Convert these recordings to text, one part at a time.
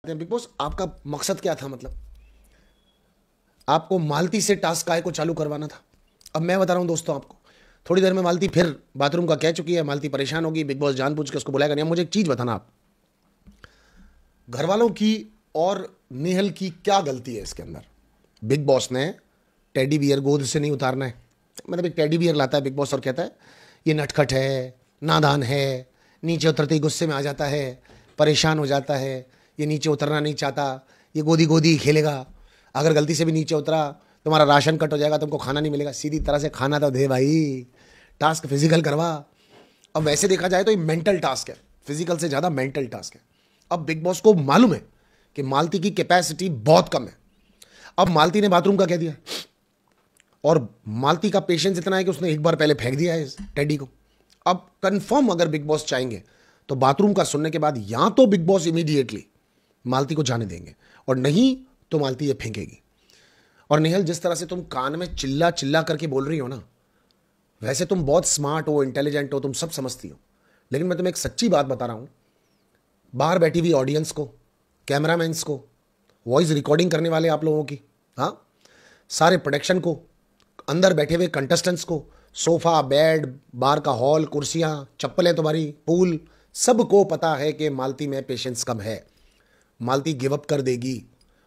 Big boss, आपका मकसद क्या था? मतलब आपको मालती से टास्क काय को चालू करवाना था। अब मैं बता रहा हूं दोस्तों आपको, थोड़ी देर में मालती फिर बाथरूम का कह चुकी है। मालती परेशान होगी, बिग बॉस जानबूझ के उसको बुलाएगा नहीं। अब मुझे एक चीज बताना, आप घर वालों की और नेहल की क्या गलती है इसके अंदर? बिग बॉस ने टेडी बियर गोद से नहीं उतारना है। मतलब एक टेडी बियर लाता है बिग बॉस और कहता है ये नटखट है, नादान है, नीचे उतरते ही गुस्से में आ जाता है, परेशान हो जाता है, ये नीचे उतरना नहीं चाहता, ये गोदी गोदी खेलेगा, अगर गलती से भी नीचे उतरा तुम्हारा राशन कट हो जाएगा, तुमको खाना नहीं मिलेगा। सीधी तरह से खाना तो दे भाई, टास्क फिजिकल करवा। अब वैसे देखा जाए तो ये मेंटल टास्क है, फिजिकल से ज़्यादा मेंटल टास्क है। अब बिग बॉस को मालूम है कि मालती की कैपेसिटी बहुत कम है। अब मालती ने बाथरूम का कह दिया और मालती का पेशेंस इतना है कि उसने एक बार पहले फेंक दिया है इस टेडी को। अब कंफर्म अगर बिग बॉस चाहेंगे तो बाथरूम का सुनने के बाद या तो बिग बॉस इमीडिएटली मालती को जाने देंगे और नहीं तो मालती ये फेंकेगी। और नेहल, जिस तरह से तुम कान में चिल्ला चिल्ला करके बोल रही हो ना, वैसे तुम बहुत स्मार्ट हो, इंटेलिजेंट हो, तुम सब समझती हो, लेकिन मैं तुम्हें एक सच्ची बात बता रहा हूं। बाहर बैठी हुई ऑडियंस को, कैमरामैन्स को, वॉइस रिकॉर्डिंग करने वाले आप लोगों की, हाँ, सारे प्रोडक्शन को, अंदर बैठे हुए कंटेस्टेंट्स को, सोफा, बेड, बार का हॉल, कुर्सियां, चप्पलें तुम्हारी, पूल, सबको पता है कि मालती में पेशेंस कम है। मालती गिव अप कर देगी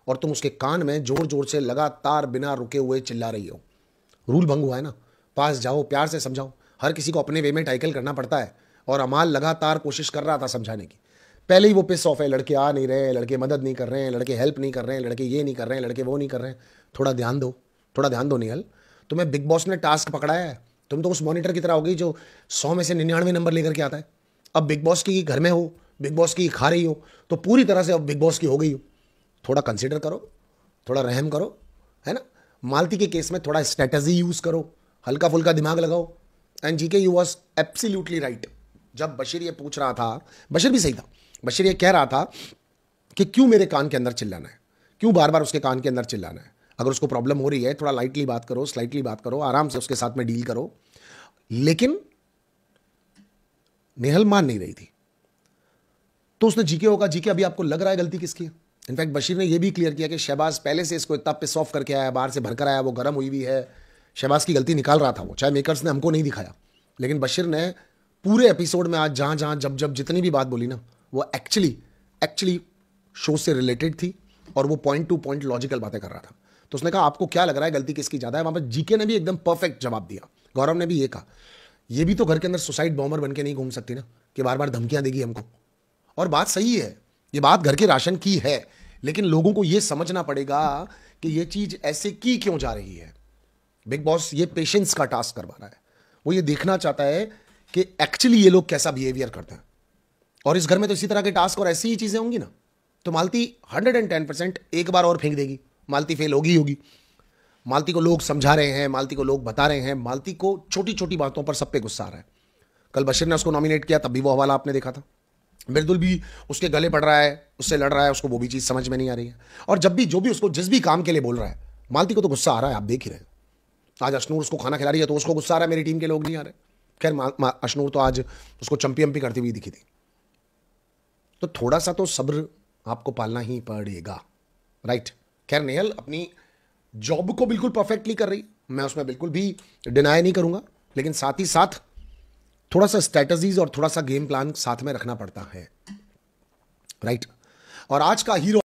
और तुम उसके कान में जोर जोर से लगातार बिना रुके हुए चिल्ला रही हो। रूल भंग हुआ है ना, पास जाओ, प्यार से समझाओ। हर किसी को अपने वे में टाइकल करना पड़ता है और अमाल लगातार कोशिश कर रहा था समझाने की। पहले ही वो पिस ऑफ है, लड़के आ नहीं रहे, लड़के मदद नहीं कर रहे हैं, लड़के हेल्प नहीं कर रहे हैं, लड़के ये नहीं कर रहे हैं, लड़के वो नहीं कर रहे हैं। थोड़ा ध्यान दो, थोड़ा ध्यान दो निहल। तुम्हें बिग बॉस ने टास्क पकड़ाया है, तुम तो उस मॉनिटर की तरह हो गई जो 100 में से 99 नंबर लेकर के आता है। अब बिग बॉस की घर में हो, बिग बॉस की खा रही हो, तो पूरी तरह से अब बिग बॉस की हो गई हो। थोड़ा कंसिडर करो, थोड़ा रहम करो, है ना। मालती के केस में थोड़ा स्ट्रेटजी यूज करो, हल्का फुल्का दिमाग लगाओ। And GK, you was absolutely right. जब बशीर ये पूछ रहा था, बशीर भी सही था, बशीर ये कह रहा था कि क्यों मेरे कान के अंदर चिल्लाना है, क्यों बार बार उसके कान के अंदर चिल्लाना है। अगर उसको प्रॉब्लम हो रही है, थोड़ा लाइटली बात करो, स्लाइटली बात करो, आराम से उसके साथ में डील करो। लेकिन नेहल मान नहीं रही थी, तो उसने जीके होगा। जीके, अभी आपको लग रहा है गलती किसकी है? इनफैक्ट बशीर ने यह भी क्लियर किया कि शहबाज पहले से इसको इतना पिस ऑफ करके आया, बाहर से भरकर आया, वो गर्म हुई हुई है, शहबाज की गलती निकाल रहा था वो, चाहे मेकर्स ने हमको नहीं दिखाया। लेकिन बशीर ने पूरे एपिसोड में आज जहां जहां जब जब जितनी भी बात बोली ना, वो एक्चुअली शो से रिलेटेड थी और वो पॉइंट टू पॉइंट लॉजिकल बातें कर रहा था। तो उसने कहा आपको क्या लग रहा है गलती किसकी ज्यादा है? वहां पर जीके ने भी एकदम परफेक्ट जवाब दिया। गौरव ने भी ये कहा, ये भी तो घर के अंदर सुसाइड बॉम्बर बन के नहीं घूम सकती ना कि बार बार धमकियां देगी हमको। और बात सही है, ये बात घर के राशन की है, लेकिन लोगों को यह समझना पड़ेगा कि यह चीज ऐसे की क्यों जा रही है। बिग बॉस ये पेशेंस का टास्क करवा रहा है, वो ये देखना चाहता है कि एक्चुअली ये लोग कैसा बिहेवियर करते हैं। और इस घर में तो इसी तरह के टास्क और ऐसी ही चीजें होंगी ना, तो मालती 110% एक बार और फेंक देगी, मालती फेल होगी होगी। मालती को लोग समझा रहे हैं, मालती को लोग बता रहे हैं, मालती को छोटी छोटी बातों पर सब पे गुस्सा आ रहा है। कल बशीर ने उसको नॉमिनेट किया, तब भी वो हवाला आपने देखा था। बिरदुल भी उसके गले पड़ रहा है, उससे लड़ रहा है, उसको वो भी चीज समझ में नहीं आ रही है। और जब भी जो भी उसको जिस भी काम के लिए बोल रहा है, मालती को तो गुस्सा आ रहा है, आप देख ही रहे हैं। आज अशनूर उसको खाना खिला रही है तो उसको गुस्सा आ रहा है, मेरी टीम के लोग नहीं आ रहे। खैर अशनूर तो आज उसको चंपी करती हुई दिखी थी। तो थोड़ा सा तो सब्र आपको पालना ही पड़ेगा, राइट। खैर नेहल अपनी जॉब को बिल्कुल परफेक्टली कर रही, मैं उसमें बिल्कुल भी डिनाई नहीं करूंगा, लेकिन साथ ही साथ थोड़ा सा स्ट्रेटजीज और थोड़ा सा गेम प्लान साथ में रखना पड़ता है, राइट। और आज का हीरो